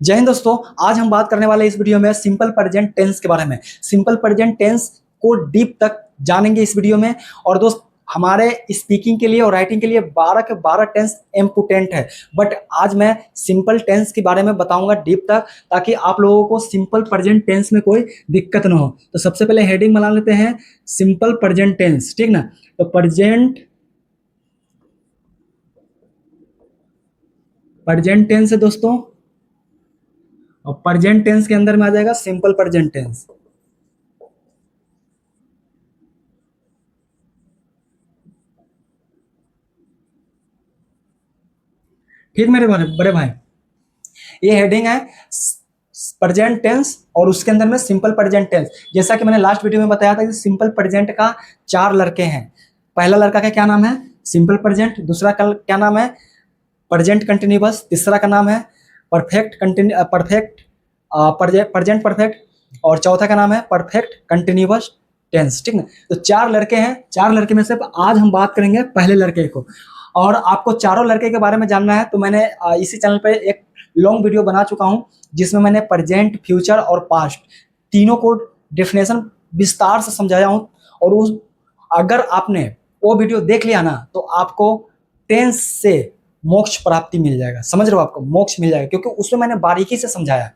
जय हिंद दोस्तों। आज हम बात करने वाले इस वीडियो में सिंपल प्रेजेंट टेंस के बारे में। सिंपल प्रेजेंट टेंस को डीप तक जानेंगे इस वीडियो में। और दोस्त, हमारे स्पीकिंग के लिए और राइटिंग के लिए 12 के 12 टेंस इम्पोर्टेंट है, बट आज मैं सिंपल टेंस के बारे में बताऊंगा डीप तक, ताकि आप लोगों को सिंपल प्रेजेंट टेंस में कोई दिक्कत ना हो। तो सबसे पहले हेडिंग बना लेते हैं, सिंपल प्रेजेंट टेंस, ठीक ना। तो प्रेजेंट टेंस है दोस्तों, और प्रेजेंट टेंस के अंदर में आ जाएगा सिंपल प्रेजेंट टेंस। ठीक मेरे बड़े भाई, ये हेडिंग है प्रेजेंट टेंस और उसके अंदर में सिंपल प्रेजेंट टेंस। जैसा कि मैंने लास्ट वीडियो में बताया था कि सिंपल प्रेजेंट का 4 लड़के हैं। पहला लड़का का क्या नाम है? Simple present. दूसरा का क्या नाम है? Present continuous. तीसरा का नाम है परफेक्ट प्रेजेंट परफेक्ट। और चौथा का नाम है परफेक्ट कंटिन्यूअस टेंस, ठीक ना। तो 4 लड़के हैं, 4 लड़के में से आज हम बात करेंगे पहले लड़के को। और आपको चारों लड़के के बारे में जानना है तो मैंने इसी चैनल पे एक लॉन्ग वीडियो बना चुका हूं, जिसमें मैंने प्रेजेंट, फ्यूचर और पास्ट तीनों को डेफिनेशन विस्तार से समझाया हूं। और उस अगर आपने वो वीडियो देख लिया ना तो आपको टेंस से मोक्ष प्राप्ति मिल जाएगा। समझ रहे हो? आपको मोक्ष मिल जाएगा, क्योंकि उसमें मैंने बारीकी से समझाया।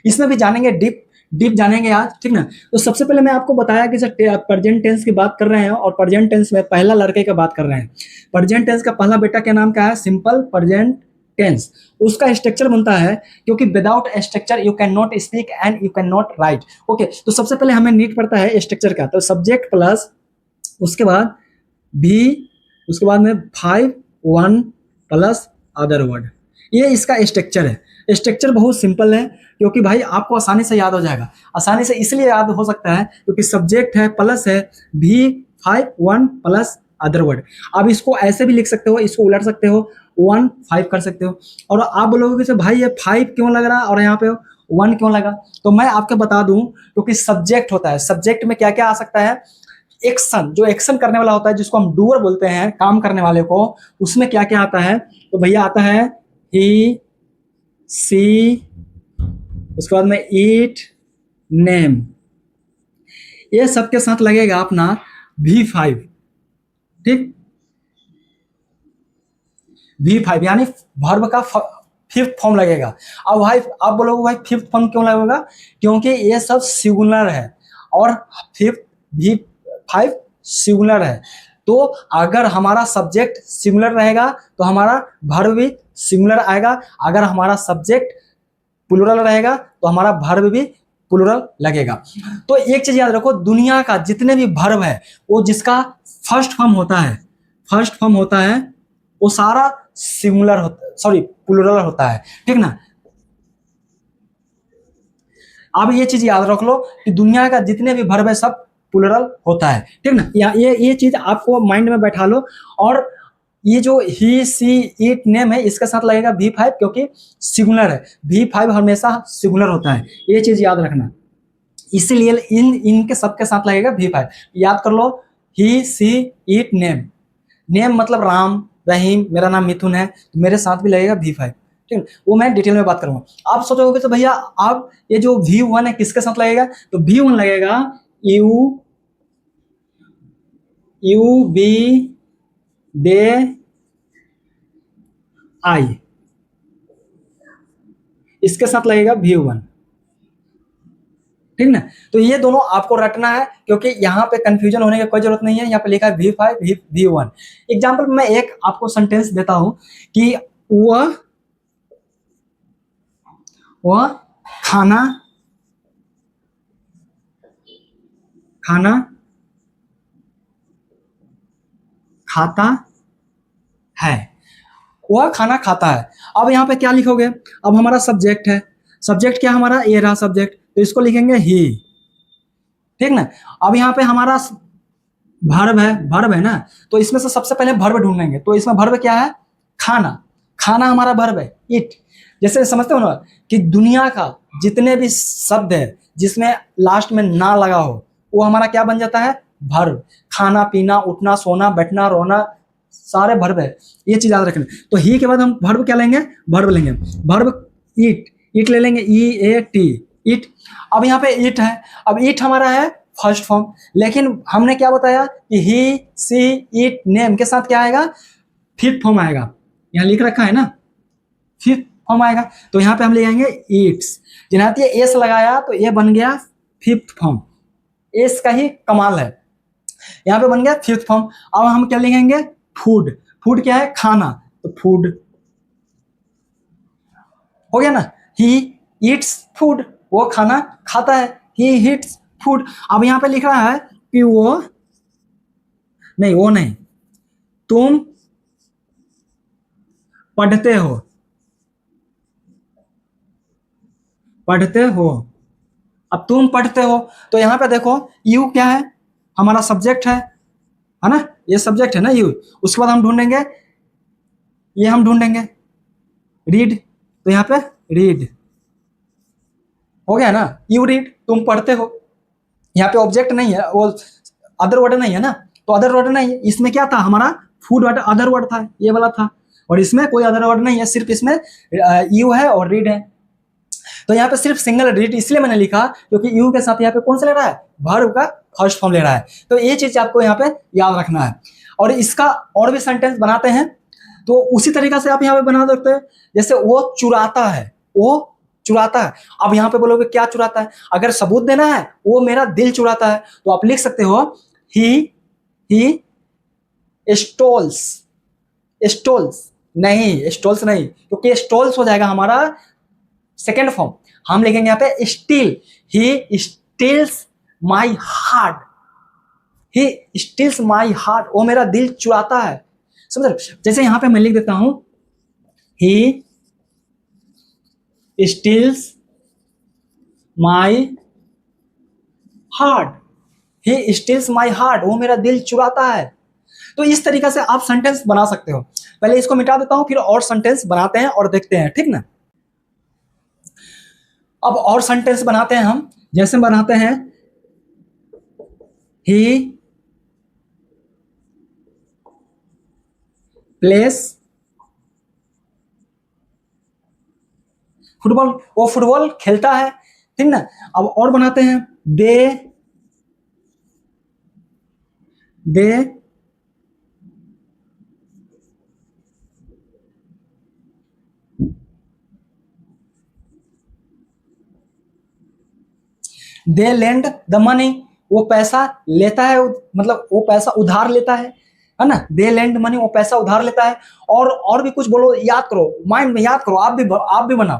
इसमें भी जानेंगे, डीप जानेंगे आज, ठीक ना। तो सबसे पहले मैं आपको बताया कि सर प्रेजेंट टेंस की बात कर रहे हैं, और प्रेजेंट टेंस में पहला लड़के की बात कर रहे हैं। प्रेजेंट टेंस का पहला बेटा क्या नाम का है? Simple present tense. उसका स्ट्रक्चर बनता है, क्योंकि without structure you can not speak and you can not write. Okay, तो सबसे पहले हमें नीड पड़ता है स्ट्रक्चर का। तो सब्जेक्ट प्लस उसके बाद भी, उसके बाद में 5 1 प्लस अदर वर्ड। ये इसका स्ट्रक्चर है। स्ट्रक्चर बहुत सिंपल है, क्योंकि भाई आपको आसानी से याद हो जाएगा। आसानी से इसलिए याद हो सकता है क्योंकि सब्जेक्ट है प्लस है भी 5 1 प्लस अदर वर्ड। अब इसको ऐसे भी लिख सकते हो, इसको उलट सकते हो, 1 5 कर सकते हो। और आप बोलोगे कि भाई ये 5 क्यों लग रहा है और यहाँ पे 1 क्यों लगा? तो मैं आपको बता दूं, क्योंकि सब्जेक्ट होता है। सब्जेक्ट में क्या क्या आ सकता है? एक्शन, जो एक्शन करने वाला होता है, जिसको हम डूअर बोलते हैं, काम करने वाले को, उसमें क्या क्या आता है? तो भैया आता है ही, सी, उसके बाद में ईट, नेम। ये सबके साथ लगेगा अपना V5, ठीक। V5 यानी वर्ब का 5th फॉर्म लगेगा। अब भाई आप बोलोगे भाई 5th फॉर्म क्यों लगेगा? क्योंकि ये सब सिंगुलर है और 5th V5 सिंगुलर है। तो अगर हमारा सब्जेक्ट सिंगुलर रहेगा तो हमारा वर्ब भी सिंगुलर आएगा। अगर हमारा सब्जेक्ट प्लूरल रहेगा तो हमारा वर्ब भी प्लूरल लगेगा। तो एक चीज याद रखो, दुनिया का जितने भी वर्ब है वो जिसका फर्स्ट फॉर्म होता है वो सारा सिंगुलर होता, सॉरी प्लूरल होता है, ठीक ना। अब ये चीज याद रख लो कि दुनिया का जितने भी वर्ब है सब प्लूरल होता है, ठीक ना। ये चीज आपको माइंड में बैठा लो। और ये जो ही, सी, इट, नेम है, इसके साथ लगेगा V5, क्योंकि सिंगुलर है। V5 हमेशा सिंगुलर होता है, ये चीज याद रखना। इसीलिए इनके सबके साथ लगेगा V5। याद कर लो, ही, सी, इट, नेम। नेम मतलब राम, रहीम, मेरा नाम मिथुन है, तो मेरे साथ भी लगेगा V5, ठीक है। वो मैं डिटेल में बात करूंगा। आप सोचोगे तो भैया आप ये जो V1 है किसके साथ लगेगा? तो V1 लगेगा यू बी दे आई, इसके साथ लगेगा V1, ठीक ना। तो ये दोनों आपको रटना है, क्योंकि यहाँ पे कंफ्यूजन होने की कोई जरूरत नहीं है। यहाँ पे लिखा है V5 V1। एग्जाम्पल मैं एक आपको सेंटेंस देता हूं कि वह खाना खाता है। वह खाना खाता है। अब यहाँ पे क्या लिखोगे? अब हमारा सब्जेक्ट है, सब्जेक्ट क्या हमारा? ये रहा सब्जेक्ट, तो इसको लिखेंगे ही, ठीक ना। अब यहाँ पे हमारा वर्ब है ना, तो इसमें से सबसे पहले वर्ब ढूंढेंगे। तो इसमें वर्ब क्या है? खाना हमारा वर्ब है, इट। जैसे समझते हो ना कि दुनिया का जितने भी शब्द है जिसमें लास्ट में ना लगा हो, वो हमारा क्या बन जाता है? वर्ब। खाना, पीना, उठना, सोना, बैठना, रोना, सारे वर्ब है। ये चीज याद रखना। तो ही के बाद हम वर्ब क्या लेंगे? वर्ब लेंगे। वर्ब ईट, ईट ले लेंगे, EAT, ईट। अब यहाँ पे ईट है, अब ईट हमारा है फर्स्ट फॉर्म, लेकिन हमने क्या बताया कि ही, सी, ईट, नेम के साथ क्या आएगा, फिफ्थ फॉर्म आएगा। यहाँ लिख रखा है ना, फिफ्थ फॉर्म आएगा। तो यहाँ पे हम ले आएंगे ईट्स, जिन्हां ये एस लगाया तो ये बन गया फिफ्थ फॉर्म। एस का ही कमाल है, यहाँ पे बन गया फिफ्थ फॉर्म। अब हम क्या लिखेंगे, फूड। फूड क्या है, खाना, तो फूड हो गया ना। ही ईट्स फूड, वो खाना खाता है, ही ईट्स फूड। अब यहाँ पे लिख रहा है कि वो नहीं, वो नहीं, तुम पढ़ते हो, पढ़ते हो। अब तुम पढ़ते हो, तो यहाँ पे देखो यू क्या है, हमारा सब्जेक्ट है ना, ये सब्जेक्ट है ना यू। उसके बाद हम ढूंढेंगे, ये हम ढूंढेंगे रीड, तो यहाँ पे रीड हो गया ना, यू रीड, तुम पढ़ते हो। यहाँ पे ऑब्जेक्ट नहीं है, वो अदर वर्ड नहीं है ना, तो अदर वर्ड नहीं है। इसमें क्या था, हमारा फूड वर्ड अदर वर्ड था, ये वाला था, और इसमें कोई अदर वर्ड नहीं है, सिर्फ इसमें यू है और रीड है। तो यहाँ पे सिर्फ सिंगल रीड इसलिए मैंने लिखा क्योंकि यू के साथ यहाँ पे कौन सा ले रहा है, वर्ब का फर्स्ट फॉर्म ले रहा है। तो ये चीज आपको यहाँ पे याद रखना है। और इसका और भी सेंटेंस बनाते हैं, तो उसी तरीका से आप यहाँ पे बना सकते हैं। जैसे वो चुराता है, वो चुराता है। अब यहाँ पे बोलोगे क्या चुराता है, अगर सबूत देना है वो मेरा दिल चुराता है, तो आप लिख सकते हो ही स्टोल्स, स्टोल्स नहीं, स्टोल्स नहीं, क्योंकि स्टोल्स हो जाएगा हमारा सेकेंड फॉर्म। हम लिखेंगे यहाँ पे steal, he steals my heart, he steals my heart, वो मेरा दिल चुराता है। समझ रहे? जैसे यहाँ पे मैं लिख देता हूं, he steals my heart, he steals my heart, वो मेरा दिल चुराता है। तो इस तरीके से आप सेंटेंस बना सकते हो। पहले इसको मिटा देता हूं, फिर और सेंटेंस बनाते हैं और देखते हैं, ठीक ना। अब और सेंटेंस बनाते हैं हम, जैसे बनाते हैं ही प्लेस फुटबॉल, वो फुटबॉल खेलता है, ठीक ना। अब और बनाते हैं, दे दे लेंड द मनी, वो पैसा लेता है, मतलब वो पैसा उधार लेता है ना। दे लेंड मनी, वो पैसा उधार लेता है। और भी कुछ बोलो, याद करो, माइंड में याद करो, आप भी बनाओ,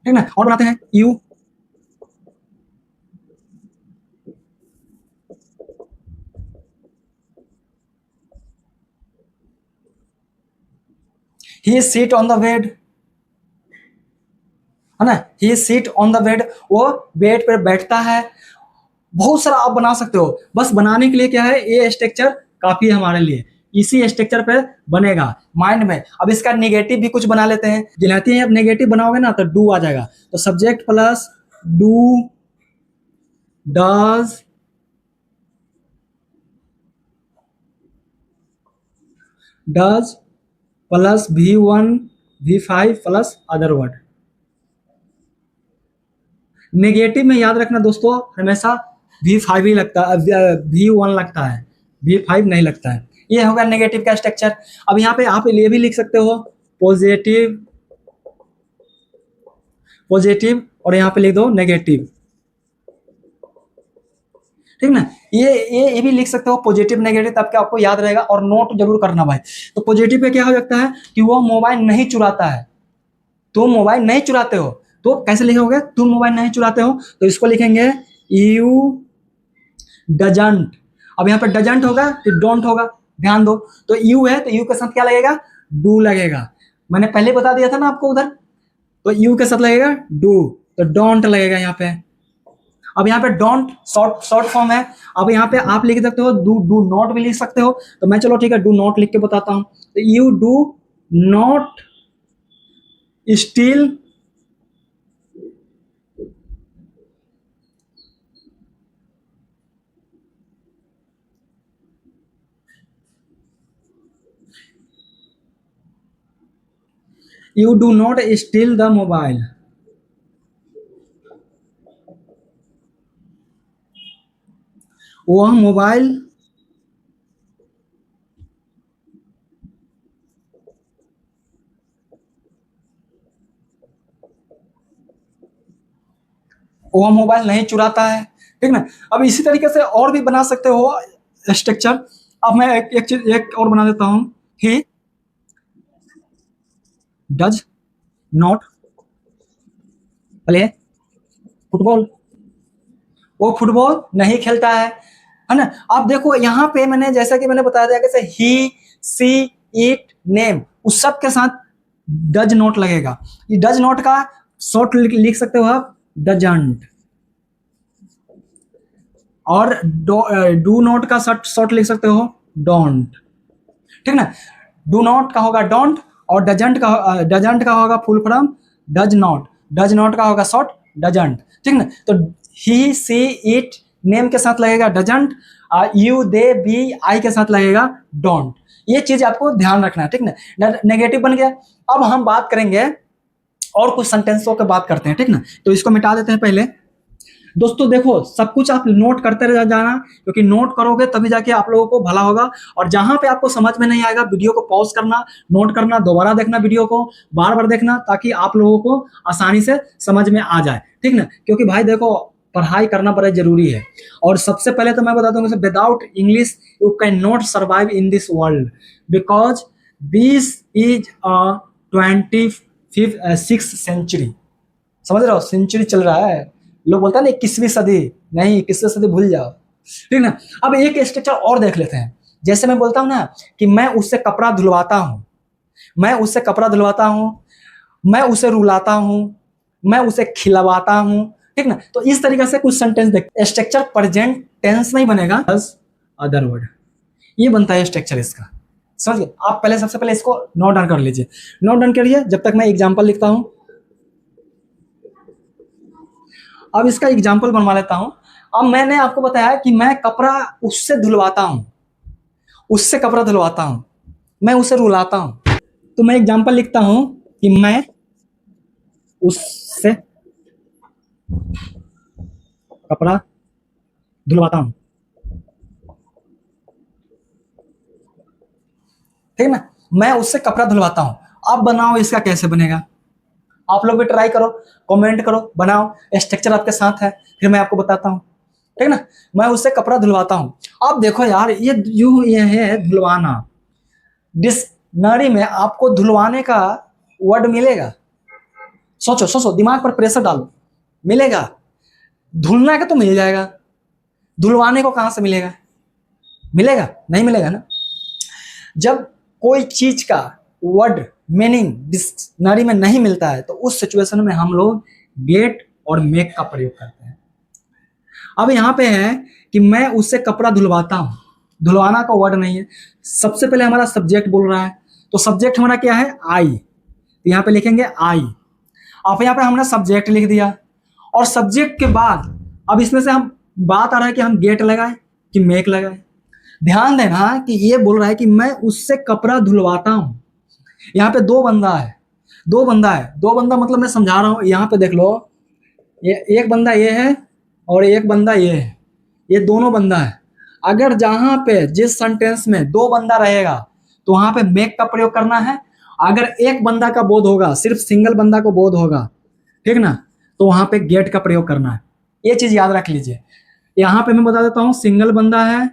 ठीक ना। और बनाते हैं you he seat on the bed, है ना, ही सीट ऑन द बेड, वो बेड पर बैठता है। बहुत सारा आप बना सकते हो, बस बनाने के लिए क्या है, ये स्ट्रक्चर काफी है हमारे लिए, इसी स्ट्रक्चर पे बनेगा माइंड में। अब इसका नेगेटिव भी कुछ बना लेते हैं, जिलाती हैं। अब नेगेटिव बनाओगे ना तो डू आ जाएगा, तो subject plus do, does, does plus V1 V5 plus other word. Negative में याद रखना दोस्तों, हमेशा V5 ही लगता है, V1 लगता है, V5 नहीं लगता है। ये होगा नेगेटिव का स्ट्रक्चर। अब यहाँ पे आप ये भी लिख सकते हो पॉजिटिव, पॉजिटिव, और यहाँ पे लिख दो नेगेटिव, ठीक ना। ये भी लिख सकते हो पॉजिटिव नेगेटिव, तब क्या आपको याद रहेगा। और नोट जरूर करना भाई। तो पॉजिटिव पे क्या हो सकता है कि वो मोबाइल नहीं चुराता है, तुम मोबाइल नहीं चुराते हो, तो कैसे लिखोगे, तुम मोबाइल नहीं चुराते हो, तो इसको लिखेंगे यू डजंट। अब यहाँ पे डजंट होगा तो डोंट होगा, ध्यान दो। तो यू है तो यू के साथ क्या लगेगा, डू लगेगा। मैंने पहले बता दिया था ना आपको उधर, तो यू के साथ लगेगा डू, तो डोंट लगेगा यहाँ पे। अब यहाँ पे डोंट शॉर्ट शॉर्ट फॉर्म है। अब यहाँ पे आप लिख सकते हो डू, डू नॉट भी लिख सकते हो। तो मैं चलो ठीक है, डू नॉट लिख के बताता हूँ। तो you do not still you do not steel the mobile. वह मोबाइल नहीं चुराता है। ठीक ना। अब इसी तरीके से और भी बना सकते हो स्ट्रक्चर। अब मैं एक चीज एक और बना देता हूं। He does not play football. वो फुटबॉल नहीं खेलता है ना। अब देखो यहाँ पे मैंने जैसा कि मैंने बताया था कैसे ही सी इट नेम उस सब के साथ डज नॉट लगेगा। ये डज नॉट का शॉर्ट लिख सकते हो आप डजंट, और डू नॉट का शॉर्ट लिख सकते हो डोंट। ठीक ना। डू नॉट का होगा डोंट, और डजंट का होगा full form does not. Does not का होगा शॉर्ट डजंट। ठीक ना। तो ही सी इट नेम के साथ लगेगा doesn't, you they be I के साथ लगेगा डोंट। ये चीज आपको ध्यान रखना है। ठीक ना। नेगेटिव बन गया। अब हम बात करेंगे और कुछ सेंटेंसों की बात करते हैं। ठीक ना। तो इसको मिटा देते हैं पहले। दोस्तों देखो सब कुछ आप नोट करते रह जाना, क्योंकि नोट करोगे तभी जाके आप लोगों को भला होगा। और जहां पे आपको समझ में नहीं आएगा वीडियो को पॉज करना, नोट करना, दोबारा देखना, वीडियो को बार बार देखना, ताकि आप लोगों को आसानी से समझ में आ जाए। ठीक ना। क्योंकि भाई देखो पढ़ाई करना बड़ा जरूरी है। और सबसे पहले तो मैं बताता हूँ without English you can not survive in this world, because this is a 26th century. समझ रहे हो, सेंचुरी चल रहा है। लोग बोलता है ना 21वीं सदी, नहीं 21वीं सदी भूल जाओ। ठीक ना। अब एक स्ट्रक्चर और देख लेते हैं। जैसे मैं बोलता हूं ना कि मैं उससे कपड़ा धुलवाता हूं, मैं उससे कपड़ा धुलवाता हूं, मैं उसे रुलाता हूं, मैं उसे खिलवाता हूं। ठीक ना। तो इस तरीके से कुछ सेंटेंस देख। स्ट्रक्चर प्रेजेंट टेंस नहीं बनेगा, अदर वर्ड, ये बनता है स्ट्रक्चर इसका। समझ गए आप। पहले सबसे पहले इसको नोट डाउन कर लीजिए। नोट डाउन करिए जब तक मैं एग्जांपल लिखता हूं। अब इसका एग्जाम्पल बनवा लेता हूं। अब मैंने आपको बताया कि मैं कपड़ा उससे धुलवाता हूं, उससे कपड़ा धुलवाता हूं, मैं उसे रुलाता हूं। तो मैं एग्जाम्पल लिखता हूं कि मैं उससे कपड़ा धुलवाता हूं। ठीक है ना। मैं उससे कपड़ा धुलवाता हूं। अब बनाओ इसका कैसे बनेगा। आप लोग भी ट्राई करो, कमेंट करो, बनाओ। स्ट्रक्चर आपके साथ है, फिर मैं आपको बताता हूं। ठीक ना। मैं उससे कपड़ा धुलवाता हूं। अब देखो यार ये है धुलवाना। डिक्शनरी में आपको धुलवाने का वर्ड मिलेगा। सोचो सोचो, दिमाग पर प्रेशर डालो। मिलेगा। धुलना का तो मिल जाएगा, धुलवाने को कहां से मिलेगा। मिलेगा नहीं मिलेगा ना। जब कोई चीज का वर्ड मीनिंग डिक्शनरी में नहीं मिलता है तो उस सिचुएशन में हम लोग गेट और मेक का प्रयोग करते हैं। अब यहां पे है कि मैं उससे कपड़ा धुलवाता हूं, धुलवाना का वर्ड नहीं है। सबसे पहले हमारा सब्जेक्ट बोल रहा है, तो सब्जेक्ट हमारा क्या है आई, तो यहां पे लिखेंगे आई। अब यहाँ पे हमने सब्जेक्ट लिख दिया, और सब्जेक्ट के बाद अब इसमें से हम बात आ रहा है कि हम गेट लगाए कि मेक लगाए। ध्यान देना कि ये बोल रहा है कि मैं उससे कपड़ा धुलवाता हूं। यहाँ पे दो बंदा है, दो बंदा है, दो बंदा मतलब मैं समझा रहा हूं। यहाँ पे देख लो, ये एक बंदा ये है और एक बंदा ये है, ये दोनों बंदा है। अगर जहां पे जिस सेंटेंस में दो बंदा रहेगा तो वहां पे मेक का प्रयोग करना है। अगर एक बंदा का बोध होगा, सिर्फ सिंगल बंदा को बोध होगा, ठीक ना, तो वहां पे गेट का प्रयोग करना है। ये चीज याद रख लीजिए। यहाँ पे मैं बता देता हूँ, सिंगल बंदा है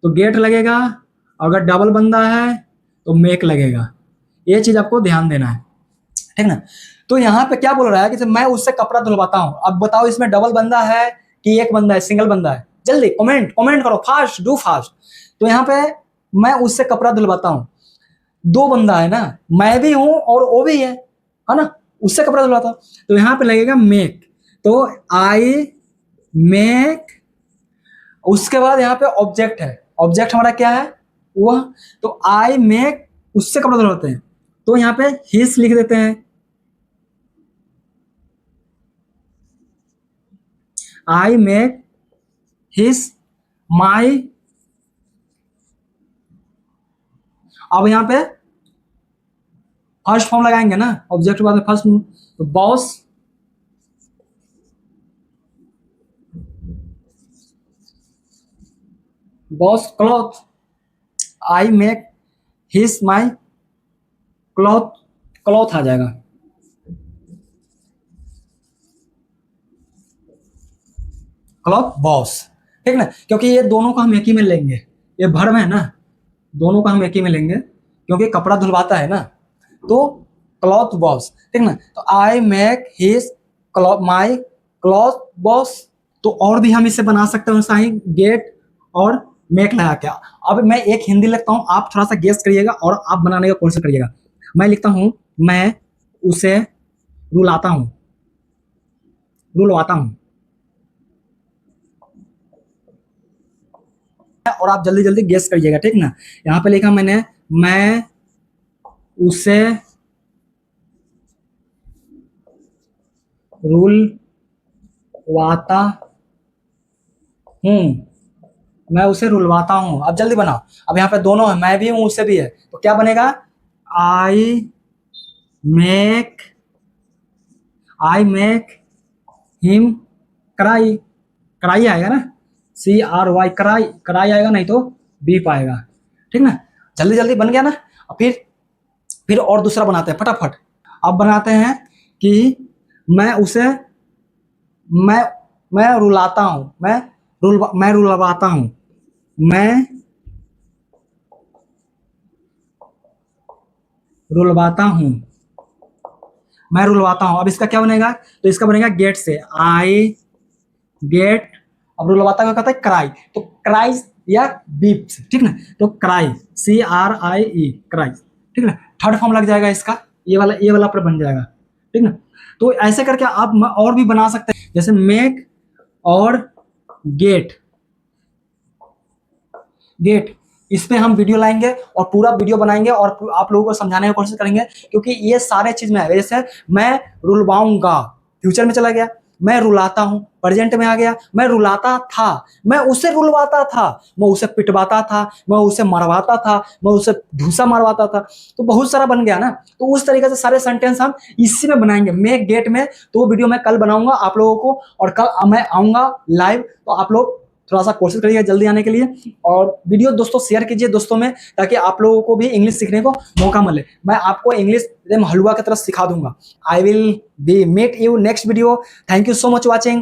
तो गेट लगेगा, अगर डबल बंदा है तो मेक लगेगा। ये चीज आपको ध्यान देना है। ठीक ना। तो यहाँ पे क्या बोल रहा है कि मैं उससे कपड़ा धुलवाता हूं। अब बताओ इसमें डबल बंदा है कि एक बंदा है, सिंगल बंदा है। जल्दी कमेंट कमेंट करो, फास्ट डू फास्ट। तो यहाँ पे मैं उससे कपड़ा धुलवाता हूं, दो बंदा है ना, मैं भी हूं और वो भी है ना, उससे कपड़ा धुलवाता हूं। तो यहाँ पे लगेगा मेक, तो आई मेक। उसके बाद यहाँ पे ऑब्जेक्ट है, ऑब्जेक्ट हमारा क्या है वह, तो आई मेक उससे कपड़ा धुलवाते हैं, तो यहाँ पे हिस लिख देते हैं। आई मेक हिस माई। अब यहां पे फर्स्ट फॉर्म लगाएंगे ना, ऑब्जेक्ट के बाद में फर्स्ट, तो boss cloth, I make his my cloth, cloth आ जाएगा। क्लॉथ बॉस, ठीक ना, क्योंकि ये दोनों को हम एक ही में लेंगे, ये वर्ब है ना, दोनों का हम एक ही में लेंगे क्योंकि कपड़ा धुलवाता है ना, तो क्लॉथ बॉस, ठीक ना। तो आई मेक हिज क्लॉथ माई क्लॉथ बॉस। तो और भी हम इसे बना सकते हैं, ही गेट और मेक लगा क्या। अब मैं एक हिंदी लिखता हूँ, आप थोड़ा सा गेस करिएगा और आप बनाने का कोशिश करिएगा। मैं लिखता हूँ, मैं उसे रुलाता हूँ, रुलवाता हूँ, और आप जल्दी जल्दी गेस करिएगा, ठीक ना। यहाँ पे लिखा मैंने, मैं उसे रुलवाता हूँ, मैं उसे रुलवाता हूँ। अब जल्दी बनाओ, अब यहाँ पे दोनों है, मैं भी हूँ उसे भी है, तो क्या बनेगा, I make, I make him cry, cry आएगा ना, CRY क्राई, क्राई आएगा, नहीं तो बीप आएगा, ठीक ना। जल्दी जल्दी बन गया ना। फिर और दूसरा बनाते हैं फटाफट। अब बनाते हैं कि मैं उसे, मैं मैं रुलाता हूँ, मैं रुलवाता हूँ, मैं रुलवाता हूँ, मैं रुलवाता हूँ। अब इसका क्या बनेगा, तो इसका बनेगा गेट से, आई गेट, अब रुलवाता का कहता है क्राई, तो क्राई या बीप्स, ठीक ना, तो क्राई, CRIE क्राई, ठीक ना। थर्ड फॉर्म लग जाएगा इसका, ये वाला पर बन जाएगा, ठीक ना। तो ऐसे करके आप और भी बना सकते हैं, जैसे मेक और गेट, गेट, इस पे हम वीडियो लाएंगे और पूरा वीडियो बनाएंगे और आप लोगों को समझाने की कोशिश करेंगे, क्योंकि ये सारे चीज में है। जैसे मैं रुलवाऊंगा, फ्यूचर में चला गया, मैं रुलाता हूं, प्रेजेंट में आ गया, मैं रुलाता था, मैं उसे रुलवाता था, मैं उसे पिटवाता था, मैं उसे मरवाता था, मैं उसे ढूसा मारवाता था, तो बहुत सारा बन गया ना। तो उस तरीके से सारे सेंटेंस हम इसी में बनाएंगे, मैं गेट में। तो वीडियो मैं कल बनाऊंगा आप लोगों को, और कल मैं आऊंगा लाइव, तो आप लोग थोड़ा सा कोशिश करिए जल्दी आने के लिए, और वीडियो दोस्तों शेयर कीजिए दोस्तों में, ताकि आप लोगों को भी इंग्लिश सीखने को मौका मिले। मैं आपको इंग्लिश एकदम हलवा की तरह सिखा दूंगा। I will be meet you next video. Thank you so much watching.